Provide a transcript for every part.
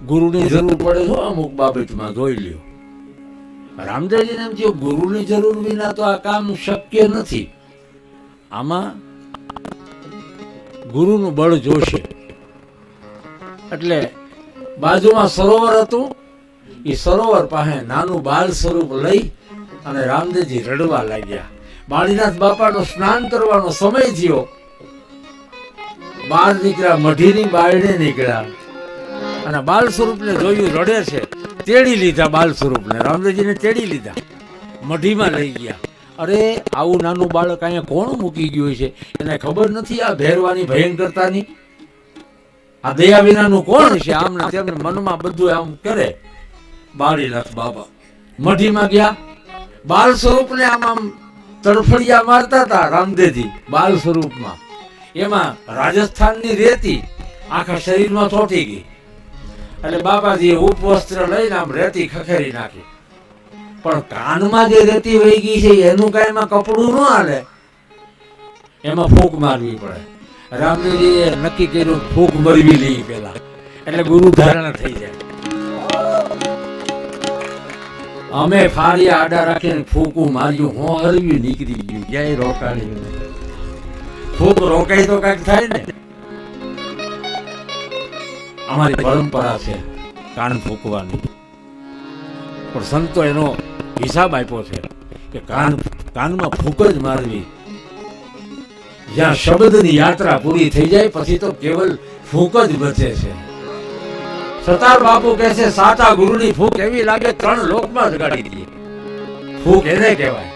ગુરુની જરૂર પડે છે અમુક બાબતમાં, જોઈ લ્યો. રામદેવજીને એમ થયું ગુરુની જરૂર વિના તો આ કામ શક્ય નથી, આમાં ગુરુનું બળ જોશે. એટલે બાજુમાં સરોવર હતું, એ સરોવર પાસે નાનું બાલ સ્વરૂપ લઈ અને રામદેવજી રડવા લાગ્યા. બાળીનાથ બાપાનો સ્નાન કરવાનો સમય થયો, બહાર નીકળ્યા, મઢીની બારણે નીકળ્યા અને બાલ સ્વરૂપને જોયું રડે છે. તેડી લીધા બાલ સ્વરૂપને, રામદેવજીને તેડી લીધા, મઢીમાં લઈ ગયા. અરે આવું નાનું બાળક અહીંયા કોણ મૂકી ગયું છે, એને ખબર નથી આ ભેરવાની ભયંકરતાની, આ દયા વિનાનું કોણ છે. આમ તેમને મનમાં બધું આમ કરે. બાળીનાથ બાબા મઢીમાં ગયા, બાલ સ્વરૂપને આમ આમ તડફડિયા મારતા હતા રામદેવજી બાલ સ્વરૂપમાં. એમાં રાજસ્થાનની રેતી આખા શરીરમાં ચોંટી ગઈ. એટલે બાપાજીએ ઉપવસ્ત્ર લઈને આમ રેતી ખખેરી નાખી. પણ કાનમાં જે રેતી વહી ગઈ છે એનું કાંઈ એમાં કપડું ન હાલે, એમાં ફૂંક મારવી પડે. રામદેવજીએ નક્કી કર્યું ફૂંક મરવી લઈ પેલા, એટલે ગુરુ ધારણ થઈ જાય. અમે ફારિયા આડા રાખીને ફૂંકું માર્યું, હું હરવી નીકળી ગયું, ક્યાંય રોકાડ્યું નહીં. ફૂંક રોકાય તો કઈક થાય ને. અમારી પરંપરા છે કાન ફૂંકવાની, પણ સંતો એનો હિસાબ આપ્યો છે કે કાનમાં ફૂંક જ મારવી. જ્યાં શબ્દની યાત્રા પૂરી થઈ જાય પછી તો કેવલ ફૂંક જ બચે છે. સતાર બાપુ કહે છે સાચા ગુરુની ફૂંક એવી લાગે 3 લોકમાં જગાડી દે. ફૂંક એને કહેવાય.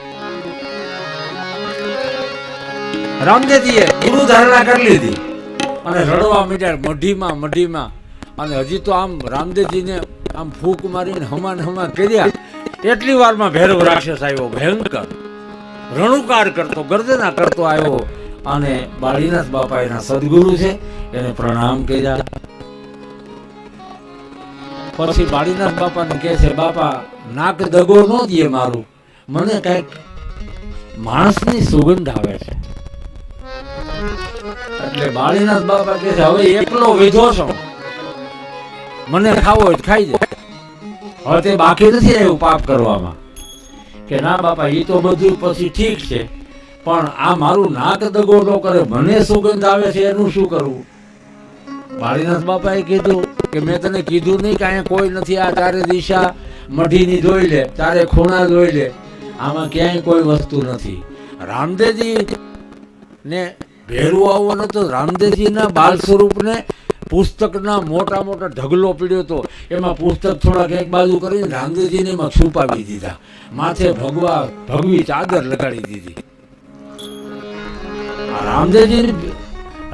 રામદેવજીએ ગુરુ ધારણા કરી લીધી અને રડવા માંડ્યા મઢીમાં. અને હજી તો આમ રામદેવજીને આમ ફૂંક મારીને હમા કર્યા એટલી વારમાં ભૈરવ રાક્ષસ આવ્યો, ભયંકર રણુકાર કરતો, ગર્જના કરતો આવ્યો. અને બાળીનાથ બાપા એના સદગુરુ છે, એને પ્રણામ કર્યા. પછી બાળીનાથ બાપાને કહે છે બાપા નાક દગો ન દે મારું, મને કઈક માણસની સુગંધ આવે છે. એટલે બાળીનાથ બાપા કહે છે હવે એકલો વિધો છો, મને ખાવો હોય ખાઈ જાય, હવે તે બાકી નથી આવ્યું પાપ કરવામાં. કે ના બાપા એ તો બધું પછી ઠીક છે, પણ આ મારું નાક દગો ન કરે, મને સુગંધ આવે છે, એનું શું કરવું? બાળીનાથ બાપાએ કીધું કે મેં તને કીધું નહીં કે અહીંયા કોઈ નથી, આ ચારે દિશા મઢીની જોઈ લે, ચારે ખૂણા જોઈ લે, આમાં ક્યાંય કોઈ વસ્તુ નથી. રામદેવજી ને ભેરવું આવો નતો. રામદેવજીના બાલ સ્વરૂપને પુસ્તકના મોટા ઢગલો પીડ્યો હતો, એમાં પુસ્તક થોડાક એક બાજુ કરીને રામદેવજીને એમાં છુપાવી દીધા, માથે ભગવી ચાદર લગાડી દીધી.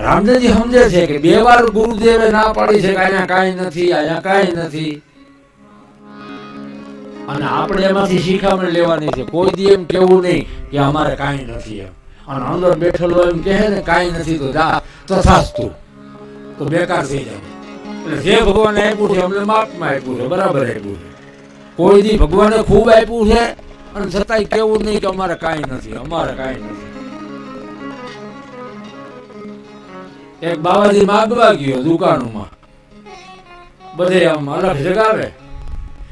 રામદેવજી સમજે છે કે 2 વાર ગુરુદેવે ના પાડી છે કે અહીંયા કાંઈ નથી, અહીંયા કાંઈ નથી. અને આપણે એમાંથી શિખામણ લેવાની છે. કોઈ દી એમ કેવું નહીં કે અમારે કાંઈ નથી એમ, અને અંદર બેઠેલો એમ કહે ને કાંઈ નથી તો જા તથાસ્તુ, તો બેકાર થઈ જાય. એટલે જે ભગવાને આપ્યું છે અમને માપમાં આપ્યું છે, બરાબર આપ્યું છે. કોઈ દી ભગવાને ખૂબ આપ્યું છે અને છતાંય કેવું નહીં કે અમારે કાંઈ નથી, અમારે કાંઈ નથી. એક બાવાજી માગવા ગયો દુકાનમાં, બધે આમ અલગ જગાવે.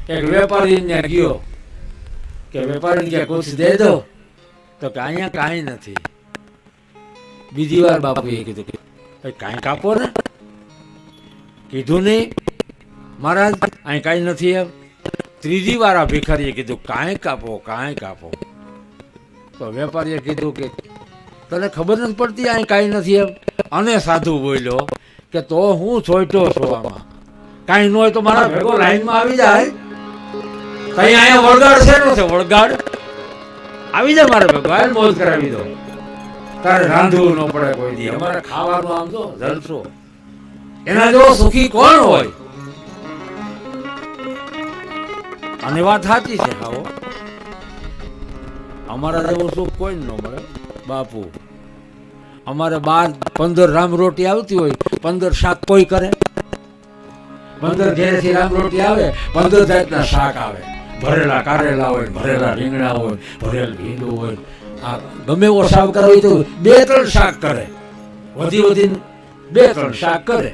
એક વેપારી ત્યાં ગયો કે વેપારી કે કુછ દે દો, તો કે અહીંયા કાંઈ નથી. બીજી વાર બાપુએ કીધું કે કાંઈ કાપો ને. કીધું નહીં મહારાજ અહીં કાંઈ નથી એમ. ત્રીજી વાર આ ભિખારીએ કીધું કાંઈ કાપો, કાંઈ કાપો. તો વેપારીએ કીધું કે તને ખબર નથી પડતી અહીં કાંઈ નથી એમ. અને સાધુ બોલ્યો કે તો હું છોટ્યો છું, આમાં કાંઈ ન હોય તો મારા ભેગો લાઈનમાં આવી જાય. કઈ અહીંયા વળગાડ છે નો છે, વળગાડ આવી જાય મારા ભેગો, આ મોજ કરાવી દો, તારે રાંધવું ન પડે કોઈ દી, અમારે ખાવાનું આમ તો જલસો. એના જેવો સુખી કોણ હોય? અને વાત સાચી છે. હાઓ અમારા જેવું સુખ કોઈ ન મળે બાપુ. અમારે 12-15 રામ રોટી આવતી હોય, 15 શાક કોઈ કરે. 15 ઘેરેથી રામ રોટી આવે, 15 જાતના શાક આવે. ભરેલા કારેલા હોય, ભરેલા રીંગણા હોય, ભરેલ ભીંડું હોય. આ ગમે એવો શાક કરે તો 2-3 શાક કરે, વધીને 2-3 શાક કરે.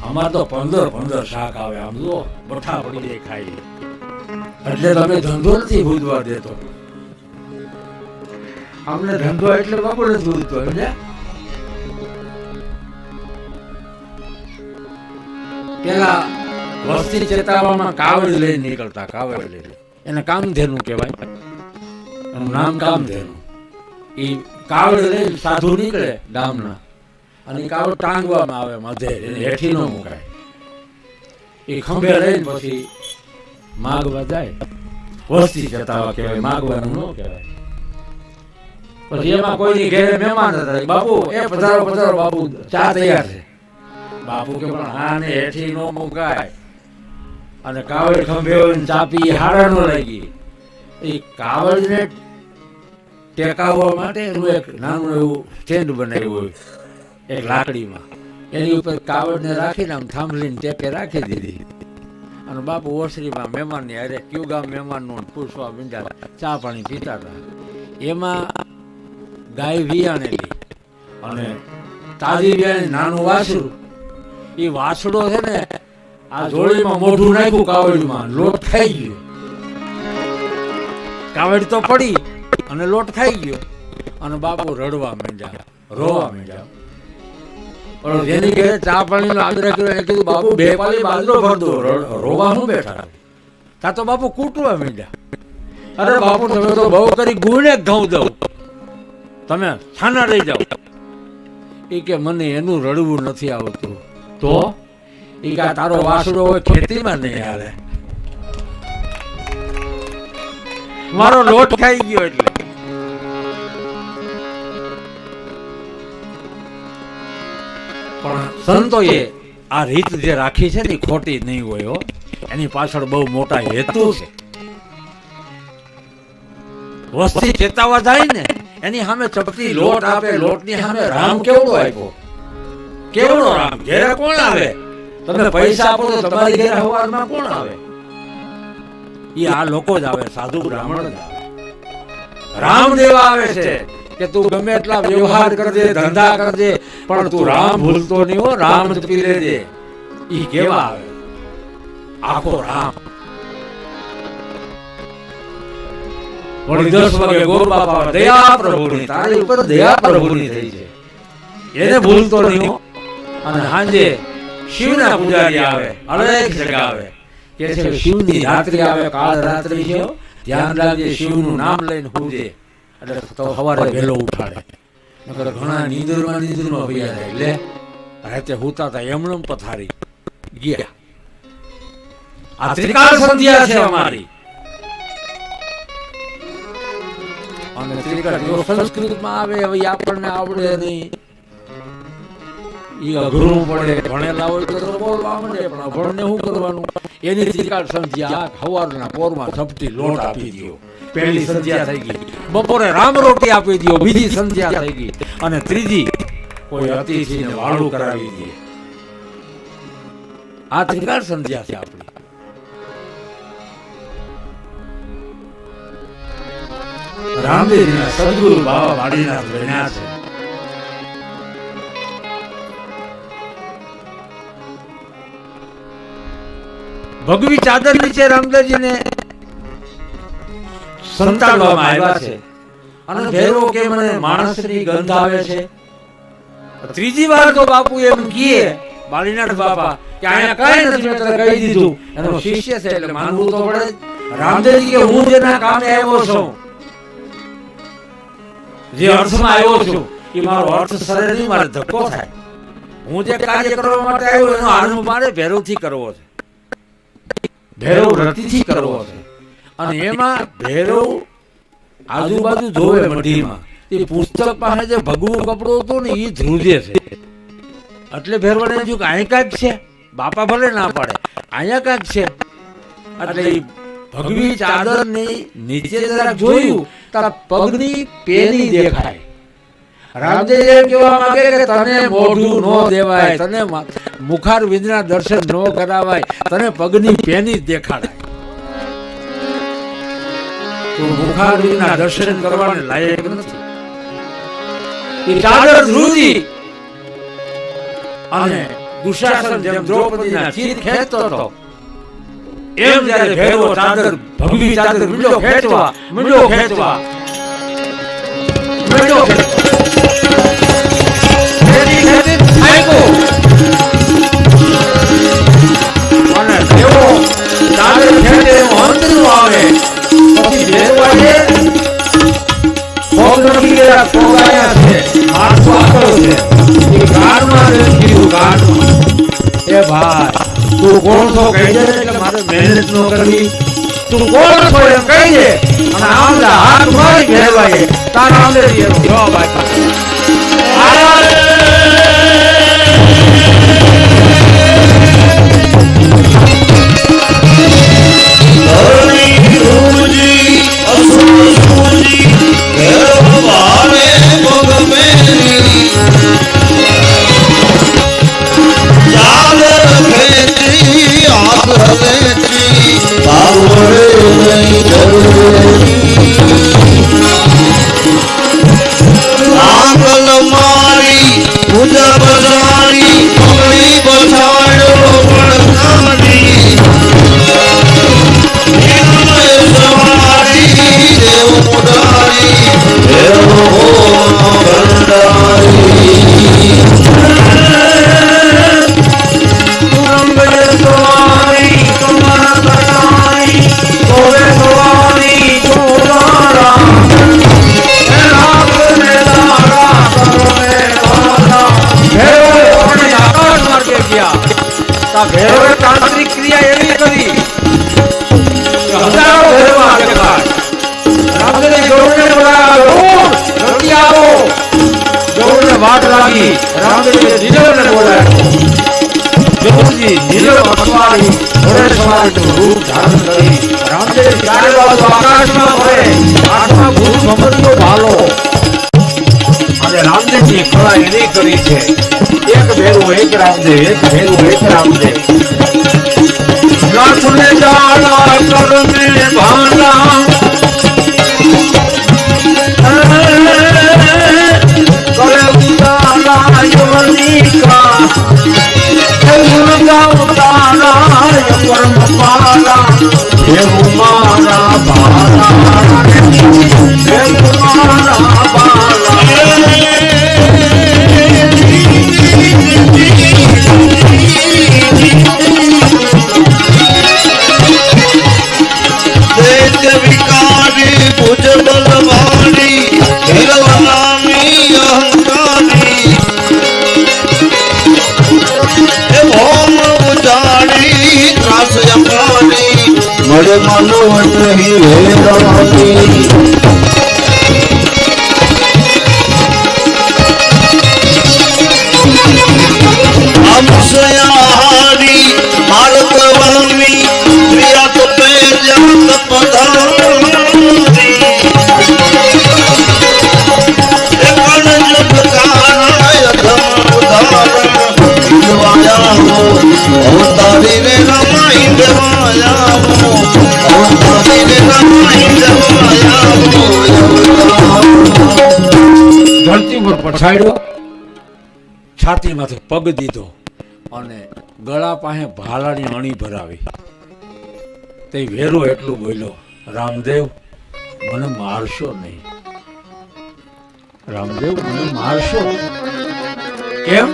અમાર તો 15 શાક આવે, આમ જો બઠા પડી જાય ખાઈ. એટલે તમે ધંધો નથી ભૂજવા દેતો. અમને ધંધો એટલે બાપુ નથી ભૂજતો. પેલા વસ્તી ચેતાવામાં કાવડ લઈને નીકળતા, કાવડ લઈને. એને કામધેનુ કહેવાય, એનું નામ કામધેનુ. એ કાવડ લઈને સાધુ નીકળે ગામના, અને કાવડ ટાંગવામાં આવે મધે, એને હેઠી ન મુકાય. એ ખંભે લઈને પછી માગવા જાય. વસ્તી ચેતાવા કહેવાય, માગવાનું ન કહેવાય. પછી એમાં કોઈની ઘેરે મહેમાન હતા, બાપુ એ પધારો પધારો બાપુ, ચા તૈયાર છે. બાપુ કે પણ આને હેઠી ન મુકાય. અને કાવડ ખંભે હોય ચાપી હારા ન લાગી. એ કાવડને ટેકાવવા માટે એનું એક નાનું એવું સ્ટેન્ડ બનાવ્યું હોય, એક લાકડીમાં. એની ઉપર કાવડને રાખીને આમ થાંભલીને ટેકે રાખી દીધી. અને બાપુ ઓસરીમાં મહેમાનની અરે કયું ગામ મહેમાનનું પૂછવા મીંડા, ચા પાણી પીતા હતા. એમાં ગાય વિયાણેલી અને તાજી વિયાણી નાનું વાછડું. એ વાછડો છે ને આ જોડીમાં મોઢું નાખ્યું કાવડીમાં, લોટ ખાઈ ગયો. કાવડી તો પડી અને લોટ ખાઈ ગયો. અને બાપુ રડવા માંડ્યા, રોવા માંડ્યા. પણ જેની ઘરે ચા પાણીનો આગ્રહ કર્યો એને કીધું બાપુ 2 પાલી બાજરો ભર દો, રોવા શું બેઠા? તા તો બાપુ કૂટવા માંડ્યા. અરે બાપુ તમે તો બહુ કરી ગુણે ઘઉં દઉં, તમે છાના રહી જાઓ. એ કે મને એનું રડવું નથી આવતું. તો એ કે તારો વાસડો હોય ખેતીમાં નહીં હાલે, મારો લોટ ખાઈ ગયો. એટલે પણ સંતોએ આ રીત જે રાખી છે ને ખોટી નહીં હોય. એની પાછળ બહુ મોટા હેતુ છે. વસ્તી ચેતાવા જાય ને એની સામે ચપટી લોટ આપે. લોટની સામે રામ કેવડો આપ્યો, કેવડો રામ. ઘેરે કોણ આવે? તમે પૈસા આપો તો તમારી ઘેરે હવારમાં કોણ આવે? એ આ લોકો જ આવે, સાધુ બ્રાહ્મણ જ આવે. રામદેવ આવે છે કે તું ગમે એટલા વ્યવહાર કરજે, ધંધા કરજે, પણ તું રામ ભૂલતો નહીં હો, રામ જપી લેજે. ઈ કેવા આવે? આખો રામ. વળી 10 વાગે ગોર બાપા દયા પ્રભુની, તારી ઉપર દયા પ્રભુની થઈ છે, એને ભૂલતો નહીં હો. અને સાંજે શિવના પૂજારી આવે, અનેક જગાવે કે છે શિવની રાત્રિ આવે, કાળ રાત્રિ છે, ધ્યાન રાખજે, શિવનું નામ લઈને હુજે. એટલે તો સવારે વહેલો ઉઠાડે. નકર ઘણા નીંદરમાં ભૈયા જાય. લે રાતે હુતા હતા એમણે પથારી ગયા. આ ત્રિકાળ સંધ્યા છે અમારી. અને ત્રિકાળ જો સંસ્કૃતમાં આવે હવે આપણને આવડે નહીં, ઈ અઘરું પડે. ભણેલા હોય તો બોલવા માંડે, પણ અભણને શું કરવાનું? એની ત્રિકાળ સંધ્યા સવારના પોરમાં ઝપટી લોટ આપી દો. પહેલી સંધ્યા થઈ ગઈ. બપોરે રામ રોટી આપી દો, બીજી સંધ્યા થઈ ગઈ. અને ત્રીજી કોઈ અતિથિને વાળું કરાવી દે. આ ત્રિકાળ સંધ્યા છે આપણી. રામદેવજીના સદગુરુ બાબા વાડીનાથ બન્યા છે. ભગવી ચાદર નીચે રામદેવજીને સંતાડવામાં આવ્યા છે. અને ભેરો કે મને માણસની ગંધ આવે છે. ત્રીજી વાર તો બાપુ એમ કહે બાલીનાથ બાપા કે અહીંયા કઈ નથી, મેં તને કહી દીધું. એનો શિષ્ય છે એટલે માનવું તો પડે. રામદેવજી કે હું જેના કામે આવ્યો છું, જે અર્થમાં આવ્યો છું, એ મારો અર્થ સરે નહીં, મારે ધક્કો થાય. હું જે કાર્ય કરવા માટે આવ્યો એનો આરંભ મારે ભેરવથી કરવો છે, ભેરવ રતિથી કરવો છે. અને એમાં ભેરવ આજુબાજુ જોવે મઢીમાં. એ પુસ્તક પાસે જે ભગવું કપડું હતું ને એ ધ્રુજે છે. એટલે ભેરવાને જો કે અહીં કાંઈક છે, બાપા ભલે ના પાડે, અહીંયા કાંઈક છે. એટલે ભગવી ચાદર ની નીચે જરાક જોયું, તારા પગની પેની દેખાય. રામદેવ એમ કહેવા માંગે કે તને મોઢું ન દેવાય, તને મુખાર વિંદના દર્શન ન કરાવાય, તને પગની પેની જ દેખાડાય. તું મુખાર વિંદના દર્શન કરવાને લાયક નથી. એ ચાદર ધ્રુજી અને દુશાસન જેમ દ્રૌપદીના ચીર ખેંચતો હતો એમ જ્યારે ભેરવો ચાદર ભગવી ચાદર મીંડો ખેંચવા અને દેવો ચાદર ખેંચે એવો અંતરું આવે પછી ભેરવાએ ભોગ નથી ગયા ભોગાયા છે માથું આગળ છે એ ગારમાં કીધું ગારમાં એ ભાઈ તું કોણ છો કહી દે કે મારે મહેનત ન કરવી તું કોણ છો એમ કહી દે અને આમલા હાથ મારી ભેરવાએ તારા આમલે એનો જવાબ આપ્યો ભેરવે તાંત્રિક ક્રિયા એવી કરી હજારો ભેરવા આગળ રામદેવજી ગૌરને બોલાવ્યો જલ્દી આવો ગૌરને વાટ લાગી રામદેવજીએ નીલવને બોલાવ્યો ગૌરજી નીલવ અખવાડી ઘોડે સવારનું રૂપ ધારણ કરી રામદેવજી ચારે બાજુ આકાશમાં ફરે આઠમા ગુરુ સમજ્યો ભાલો અને રામદેવજી કળા એની કરી છે એક ભેરું એક રામદેવ એક ભેરું એક રામદેવ નાથને જાળા કરને ભાલા કરે ઉતારા યવનિકા ગુણગા ઉતારા પરમ પાલા ભેરું મારા ભાલા ભેરું મારા ભાલા મળે માનવટ નહીં વેરાતી અમસયાહારી ભારત વલમી પ્રિયા તો પે જગત પધારી એ કણ જગતારાય ધમ ઉધારણ ઇન્દવાયા હો અવતારી રે રમાઈ દેવાયા હો અવતારી રે રમાઈ દેવાયા હો ધરતી પર પછાડ્યો છાતીમાંથી પગ દીધો અને ગળા પાસે ભાલાની અણી ભરાવી તે વેરો એટલું બોલ્યો રામદેવ મને મારશો નહીં રામદેવ મને મારશો કેમ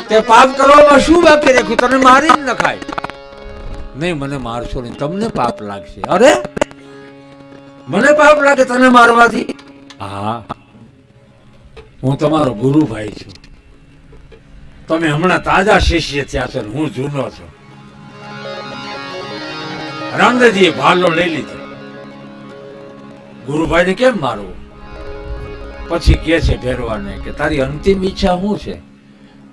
તે પાપ કરવામાં શું બાકી રાખ્યું તને મારી જ નખાય નહીં મને મારશો નહીં તમને પાપ લાગશે અરે મને પાપ લાગે તને મારવાથી હા હું તમારો ગુરુભાઈ છું તમે હમણાં તાજા શિષ્ય થયા છો હું જૂનો છું રામદેવજીએ ભાલો લઈ લીધો ગુરુભાઈને કેમ મારવું પછી કે છે ભેરવાને કે તારી અંતિમ ઈચ્છા શું છે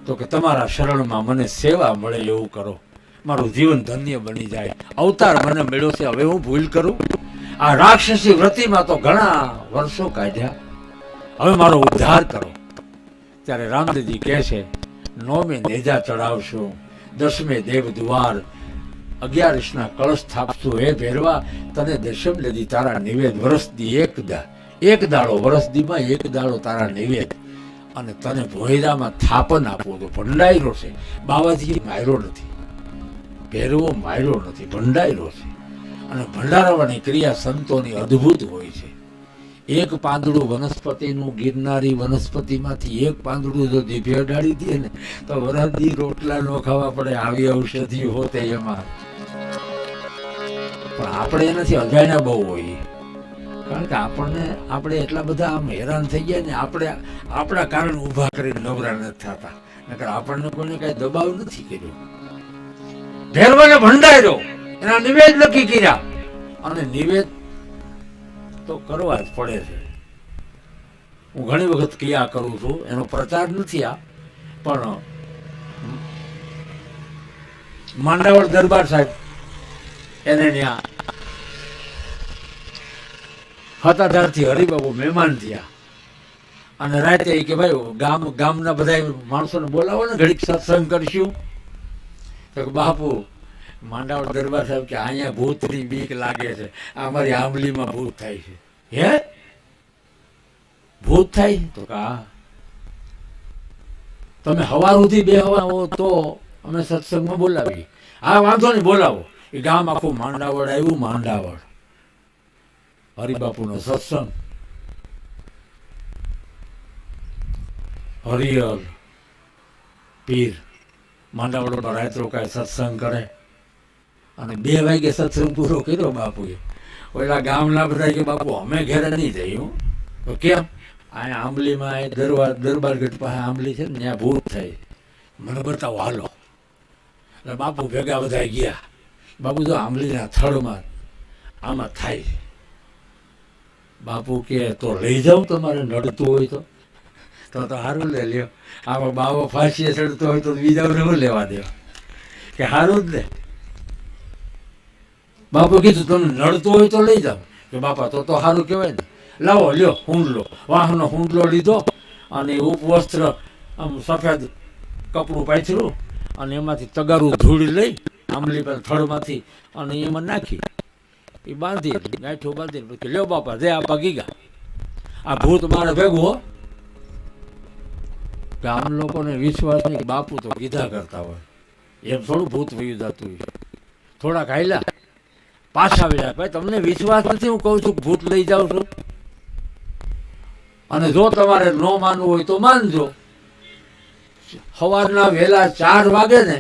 તો કે તમારા શરણમાં મને સેવા મળે એવું કરો મારું જીવન ધન્ય બની જાય અવતાર મને મળ્યો છે હવે હું ભૂલ કરું આ રાક્ષસી વ્રતિમાં તો ઘણા વર્ષો કાઢ્યા હવે મારો ઉદ્ધાર કરો ત્યારે રામદેવજી કહે છે 9મે નેજા ચડાવશું 10મે દેવ દ્વાર 11ના કળશ સ્થાપશું હે ભેરવા તને દશમ લેદી તારા નિવેદ વરસદી એક દાડો વરસદીમાં એક દાડો તારા નિવેદ અને તને ભોયરામાં થાપન આપવું તો ભંડાયરો છે. બાવાજી માયરો નથી, ભેરવો માયરો નથી, ભંડાયરો છે. અને ભંડારવાની ક્રિયા સંતોની અદ્ભુત હોય છે. એક પાંદડું વનસ્પતિનું, ગિરનારી વનસ્પતિમાંથી એક પાંદડું જો જીભે અડાડી દે ને તો વરાદી રોટલા ન ખાવા પડે, આવી ઔષધિ હોતે એમાં. પણ આપણે એનાથી અજાણ્યા બહુ હોઈએ, કારણ કે આપણે એટલા બધા આમ હેરાન થઈ ગયા ને, આપણા કારણ ઊભા કરીને નવરા નથી થતા. નકર આપણને કોઈને કઈ દબાવ નથી કર્યો. ભેરવાને ભંડાર્યો, એના નિવેદ નક્કી કર્યા, અને નિવેદ તો કરવા જ પડે છે. હું ઘણી વખત ક્રિયા કરું છું, એનો પ્રચાર નથી આ, પણ માંડાવળ દરબાર સાહેબ એને ત્યાં હતાધારથી હરિબાબુ મહેમાન થયા, અને રાતે કે ભાઈ ગામના બધા માણસોને બોલાવો ને, ઘડીક સત્સંગ કરશું. તો બાપુ માંડાવળ દરબાર સાહેબ કે અહીંયા ભૂતની બીક લાગે છે, અમારી આંબલીમાં ભૂત થાય છે. હે, ભૂત થાય? તો કા તમે હવાર સુધી બેહવા તો અમે સત્સંગમાં બોલાવી. હા વાંધો નહીં, બોલાવો. એ ગામ આખું માંડાવળ આવ્યું. માંડાવળ હરિબાપુનો સત્સંગ, હરિહર પીર માંડાવળમાં રાત રોકાય, સત્સંગ કરે, અને 2 વાગે સત્સંગ પૂરો કર્યો બાપુએ. ઓલા ગામના બધા કે બાપુ અમે ઘેરે નહીં જઈએ. તો કેમ? અહીંયા આંબલીમાં દરબારગઢ પાસે આંબલી છે ને, ત્યાં ભૂત થાય, મને બતાવો હાલો. એટલે બાપુ ભેગા બધા ગયા. બાપુ જો આંબલીના થડમાં આમાં થાય છે. બાપુ કે તો લઈ જાઉં તમારે નડતું હોય તો સારું લે લ્યો. આમાં બાવો ફાંસીએ ચડતો હોય તો બીજાને ન લેવા દેવા, કે સારું જ ને. બાપુ કીધું તમને નડતું હોય તો લઈ જાઓ. કે બાપા તો સારું કહેવાય ને. લાવો લ્યો હુંડલો, વાહનો હુંડલો લીધો, અને ઉપવસ્ત્ર આમ સફેદ કપડું પાથર્યું, અને એમાંથી તગારું ધૂળ લઈ આંબલી પર થડમાંથી અને એમાં નાખી, એ બાંધી ગાંઠો બાંધીને કે લ્યો બાપા જે આપા ગીગા, આ ભૂત મારે ભેગું હો. ગામ લોકોને વિશ્વાસ નહીં કે બાપુ તો કીધા કરતા હોય, એમ થોડું ભૂત વયું જતું હોય. થોડાક હાલ્યા પાછા આવ્યા, ભાઈ તમને વિશ્વાસ નથી, હું કહું છું ભૂત લઈ જાઉં છું, અને જો તમારે ન માનવું હોય તો માનજો. સવારના વહેલા 4 વાગે ને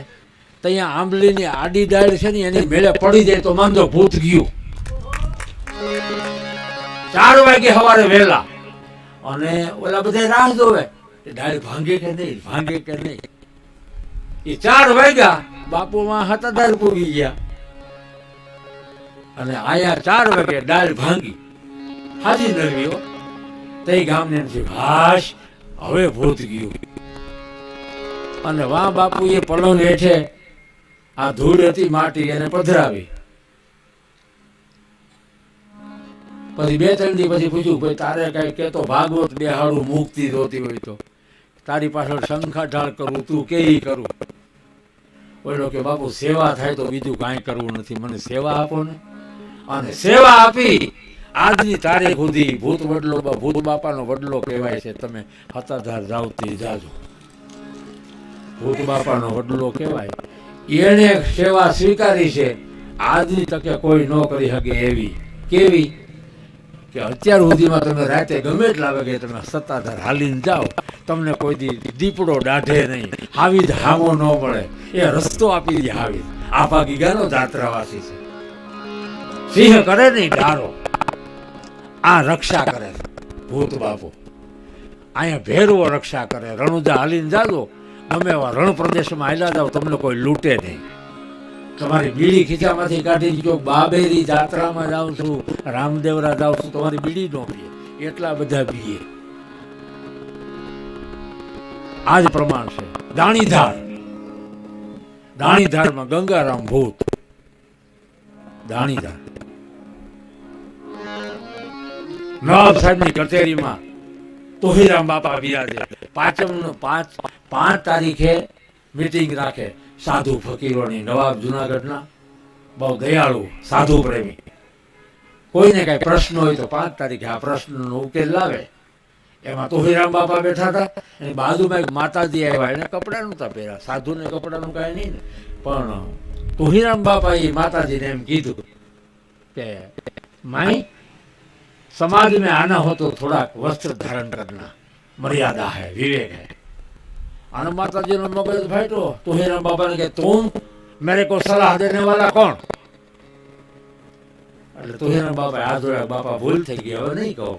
ત્યાં આંબલીની આડી ડાળ છે ને એની મેળે પડી જાય તો માનજો ભૂત ગયું. 4 વાગે સવારે વહેલા, અને ઓલા બધા રાહ જોવે ડાળ ભાંગે કે નહીં, ભાંગે કે નહીં. એ 4 વાગ્યા બાપુમાં હતાધાર પૂગી ગયા, અને આયા 4 વાગે ડાળ ભાંગી હાજી નરવીઓ. તે ગામને એમ થયું હાશ હવે ભૂત ગયું. અને વાહ બાપુએ પલંગ હેઠે આ ધૂળ હતી માટી એને પધરાવી. પછી 2-3 દી પછી પૂછ્યું ભાઈ તારે કઈ કેતો ભાગવત બેહાડું મુક્તિ જોતી હોય તો તારી પાછળ શંખા ઢાળ કરું, તું કેવી કરું? બોલો કે બાપુ સેવા થાય તો બીજું કાંઈ કરવું નથી, મને સેવા આપો ને. અને સેવા આપી આજની તારીખ સુધી ભૂત બાપાનો વડલો કહેવાય છે. તમે હતાધાર જાવતી જાજો, ભૂત બાપાનો વડલો કહેવાય. એને સેવા સ્વીકારી છે, આજની તકે કોઈ ન કરી શકે એવી. કેવી? કે અત્યાર સુધીમાં તમે રાતે ગમે એટલા વાગે તમે સત્તાધાર હાલીને જાઓ, તમને કોઈ દીપડો દાઢે નહીં, હાવીદ હામો ન મળે, એ રસ્તો આપી દે. હાવીદ આભા ગીગાનો જાત્રાવાસી છે, સિંહ કરે નહીં ડારો, આ રક્ષા કરે ભૂત બાપુ. અહીંયા ભેરવો રક્ષા કરે. રણુજા હાલીને જાજો, ગમે એવા રણ પ્રદેશમાં હાલ્યા જાઓ, તમને કોઈ લૂંટે નહીં. તમારી બીડી ખીચામાંથી કાઢી જો બાબેરી જાત્રામાં જાઉં છું, રામદેવરા જાઉં છું, તમારી બીડી નો પીએ, એટલા બધા પીએ. આ જ પ્રમાણ છે. દાણીધારમાં ગંગારામ ભૂત. દાણીધાર નવાબ સાહેબની કચેરીમાં તોહીરામ બાપા બિરાજે. 5 તારીખે મીટિંગ રાખે સાધુ ફકીરોની. નવાબ જુનાગઢના બહુ દયાળુ સાધુ પ્રેમી. કોઈને કઈ પ્રશ્ન હોય તો 5 તારીખે આ પ્રશ્નનો ઉકેલ લાવે. એમાં તોહીરામ બાપા બેઠા હતા, એની બાજુમાં એક માતાજી આવ્યા, એને કપડાં નહોતા પહેર્યા, સાધુને કપડાનું કાંઈ નહીં ને, પણ તોહીરામ બાપા એ માતાજીને એમ કીધું કે માઈ समाज में आना हो तो थोड़ा वस्त्र धारण करना, मर्यादा है, विवेक है। आना माता जी ने मगज फाटो, तोहीराम बाबा ने कहा तुम मेरे को सलाह देने वाला कौन? એટલે તોહીરામ બાપા હાથ જોડ્યા, બાપા ભૂલ થઈ ગઈ, હવે નહીં કહો.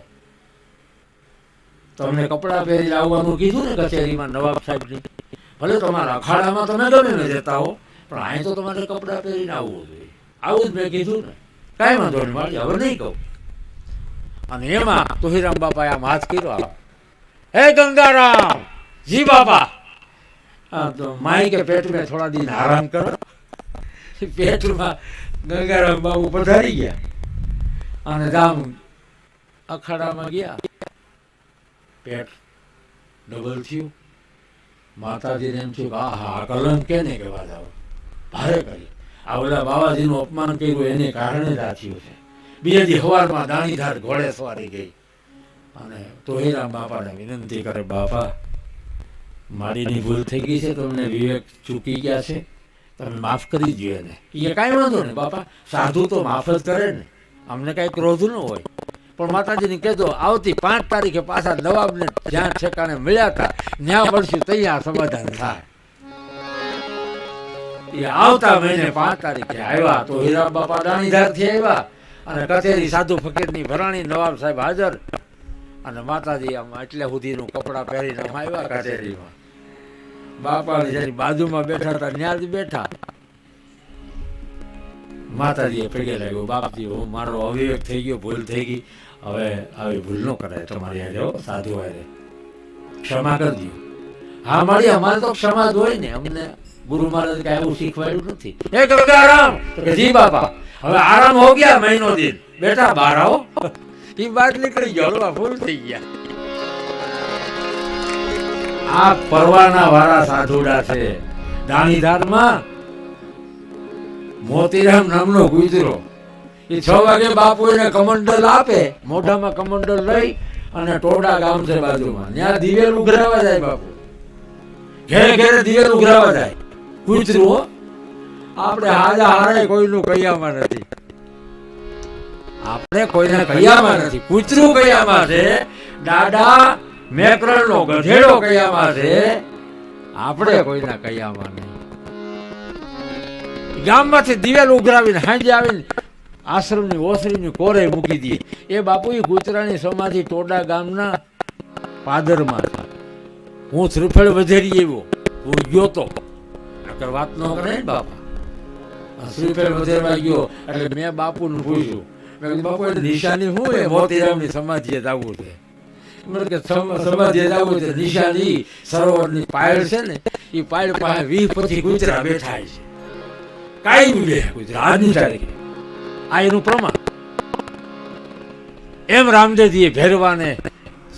તમને કપડાં પહેરી આવવાનું કીધું ને કચેરીમાં નવાબ સાહેબની, ભલે તમારા અખાડામાં તમે ગમે ને જતા હો, પણ અહીં તો તમારે કપડાં પહેરીને આવવું જોઈએ. આવું જ મેં કીધું ને, કાંઈ વાંધો નહીં મારી, હવે નહીં કહું. અને એમાં તોહીરામ બાપાએ આમ હાથ કર્યો, હે ગંગારામ જી બાપા, તો માઈ કે પેટ में थोड़ा दिन आराम करो. પેટમાં ગંગારામ બાબુ પધારી ગયા અને ગામ અખાડામાં ગયા. પેટ ડબલ થયું. માતાજીને એમ થયું કે આ કલંક કેને કહેવા જાવ, ભારે કરી આ બધા બાબાજીનું અપમાન કર્યું એને કારણે જ આ થયું છે. બીજા દી સવારમાં દાણીધાર ઘોડે સવારી ગઈ અને તોહીરામ બાપાને વિનંતી કરે, બાપા મારીની ભૂલ થઈ ગઈ છે, તમને વિવેક ચૂકી ગયા છે, તમે માફ કરી દો એને. એ કાંઈ વાંધો નહીં બાપા, સાધુ તો માફ જ કરે ને, અમને કાંઈ ક્રોધ ન હોય. પણ માતાજીને કહેતો આવતી 5 તારીખે પાછા નવાબને જ્યાં ઠેકાણે મળ્યા હતા ત્યાં મળશું, તૈયાર સમાધાન થાય. એ આવતા મહિને 5 તારીખે આવ્યા. તોહીરામ બાપા દાણીધારથી આવ્યા અને કચેરી સાધુ ફકીરની ભરાણી, નવાબ સાહેબ હાજર અને માતાજી આમ એટલે સુધીનું કપડાં પહેરીને આમ આવ્યા કચેરીમાં. બાપાની જેની બાજુમાં બેઠા હતા ત્યાં જ બેઠા. માતાજીએ પગે લાગ્યું, બાપજી હું મારો અવિવેક થઈ ગયો, ભૂલ થઈ ગઈ, હવે આવી ભૂલ ન કરાય તમારી હારે, સાધુ હારે ક્ષમા કરી દો. હા મારી અમારે તો ક્ષમા જ હોય ને, અમને ગુરુ મહારાજ કઈ એવું શીખવાડ્યું નથી. એ ગંગારામ જી બાપા હવે આરામ હો ગયા, મહિનો દિન બેઠા બહાર આવો. એ બાદ નીકળી ગયો, હલવા ફૂલ થઈ ગયા. આ પરવાના વાળા સાધુડા છે. દાણીધારમાં મોતીરામ નામનો ગુજરો, એ 6 વાગે બાપુ એને કમંડલ આપે, મોઢામાં કમંડલ લઈ અને ટોડા ગામ છે બાજુમાં, ત્યાં દિવેલ ઉઘરાવા જાય. બાપુ ઘેરે ઘેરે દિવેલ ઉઘરાવા જાય. ગુજરું આપણે હાજા હારે કોઈનું કૈયામાં નથી, આપણે કોઈને કૈયામાં નથી. કૂતરું કૈયામાં છે, દાદા મેકરણનો ગધેડો કૈયામાં છે, આપણે કોઈના કૈયામાં નહીં. ગામમાંથી દિવેલ ઉઘરાવીને સાંજે આવીને આશ્રમની ઓસરીની કોરે મૂકી દઈએ. એ બાપુ એ કૂતરાની સમાધિ ટોડા ગામના પાદરમાં છે. હું શ્રીફળ વધેરી આવ્યો, હું ગયો તો વાત ન કરે ને બાપા. શ્રીફળ વધેરવા ગયો એટલે મેં બાપુને પૂછ્યું, મેં કીધું બાપુ એની નિશાની શું એ મોતીરામની સમાધિએ જવું છે? મને કે સમાધિએ જવું છે, નિશાની સરોવરની પાયલ છે ને, એ પાયલ પાસે 20-25 કૂતરા બેઠા છે, કાંઈ બે કૂતરા આજની તારીખે. આ એનું પ્રમાણ. એમ રામદેવજીએ ભેરવાને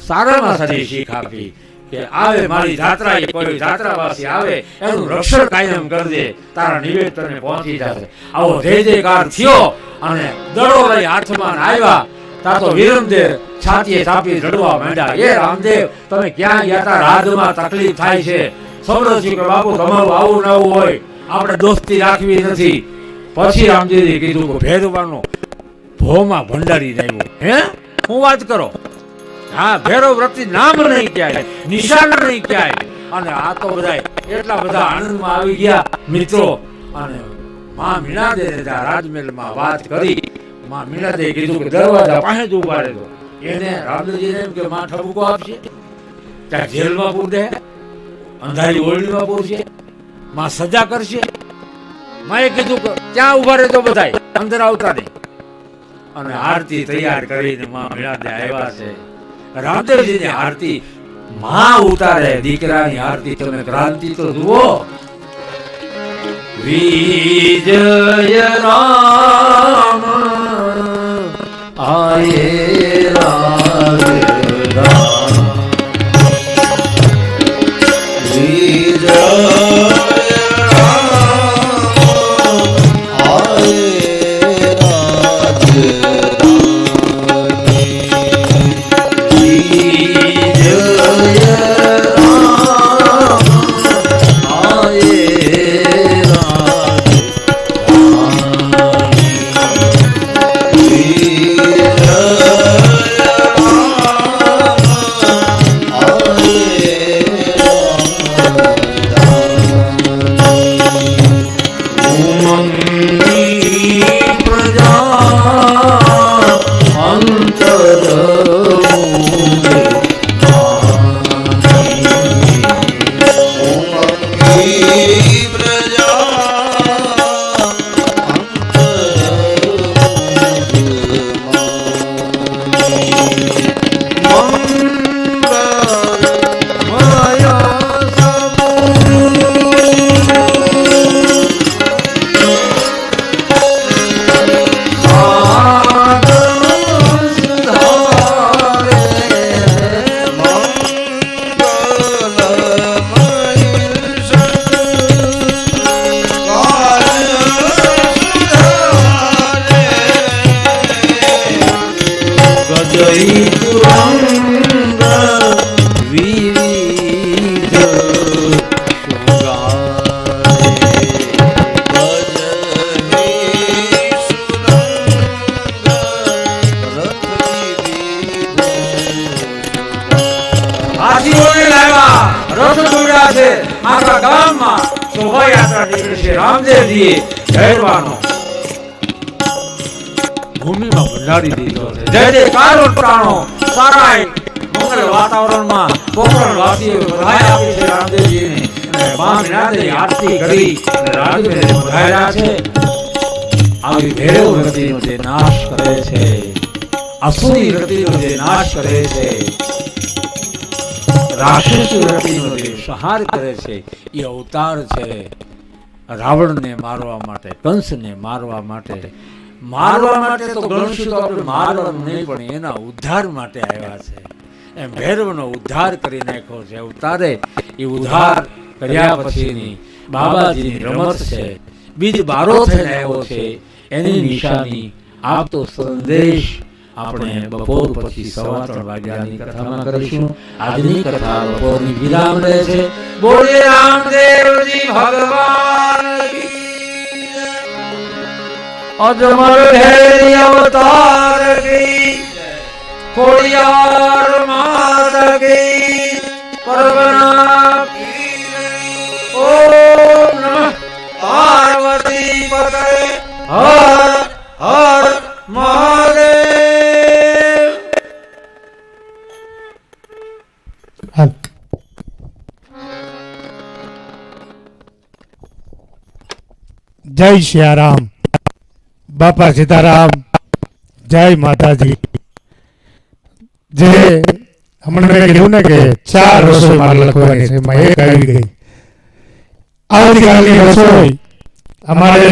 સારામાં સારી શીખ આપી કે આવે મારી જાત્રા, કોઈ જાત્રાવાસી આવે એનું રક્ષણ કાયમ કરજે, તારા નિવેદને પહોંચી જશે. આવો જય જયકાર થયો અને દડો લઈ હાથમાં આવ્યા. તા તો વિરમદેવ છાતીએ તાપી રડવા માંડ્યા, એ રામદેવ તમે ક્યાં ગયા તા? રાજમાં તકલીફ થાય છે. સૌરજી કે બાપુ તમારું આવું ન હોય, આપણે દોસ્તી રાખવી નથી. પછી રામજીએ કીધું કે ભેરવાનો ભોમાં ભંડારી આવ્યો. હે હું વાત કરો? હા, ભેરવ વ્રતિ નામ નહીં ક્યાંય, નિશાન નહીં ક્યાંય. અને આ તો બધા એટલા બધા આનંદમાં આવી ગયા મિત્રો. અને માં મીણાદે રાજમહેલમાં વાત કરી. માં મીણાદે કીધું કે દરવાજા પાસે જ ઉભા રહેજો. એને રામદેવજીને એમ કે માં ઠપકો આપશે, ત્યાં જેલમાં પૂરશે, અંધારી ઓરડીમાં પૂરશે, માં સજા કરશે. માએ કીધું કે ત્યાં ઉભા રહેજો, બધા અંદર આવતા નહીં. અને આરતી તૈયાર કરીને માં મીણાદે આવ્યા છે. રામદેવજીની આરતી માં ઉતારે, દીકરાની આરતી. તમે ક્રાંતિ તો જુઓ. વિજય રામ આયે રામ વિજય વિજય રણમાં શોભાયાત્રા નીકળશે. રામદેવજીએ ભૈરવાનો ભૂમિમાં ભંડારી દીધો છે. જય જયકારો ટાણો સારાય મંગલ વાતાવરણમાં પોકરણ વાસીઓ બધાય આપી છે રામદેવજીને. અને બામનાથની આરતી કરી અને રાજમેરે પધાર્યા છે. આવી ભૈરવ વૃત્તિનો જે નાશ કરે છે, અસુરી વૃત્તિનો જે નાશ કરે છે, રાક્ષસી વૃત્તિનો જે સંહાર કરે છે, એ અવતાર છે રાવણને મારવા માટે, કંસને મારવા માટે. મારવા માટે તો ગણશું તો આપણે મારવાનું નહીં, પણ એના ઉદ્ધાર માટે આવ્યા છે. એમ ભૈરવનો ઉદ્ધાર કરી નાખ્યો છે અવતારે. એ ઉદ્ધાર કર્યા પછીની બાબાજીની રમત છે. બીજ બારો થઈને આવ્યો છે એની નિશાની આપતો સંદેશ આપણે બપોર પછી 3:15 વાગ્યાની કથામાં કરીશું. આજની કથા બપોરની વિરામ રહે છે. બોલે રામદેવજી ભગવાન કી જય. અજમલ ભૈરી અવતાર કી જય. ખોડિયાર માત કી પરગના કી જય. ઓમ નમઃ પાર્વતી પતય હર હર મહાદેવ. જય સિયારામ, બાપા સીતારામ, જય માતાજી. જે હમણાં મેં કીધું ને કે 4 રસોઈ મારે લખવાની છે, એમાં એક આવી ગઈ. આવતીકાલની રસોઈ અમારે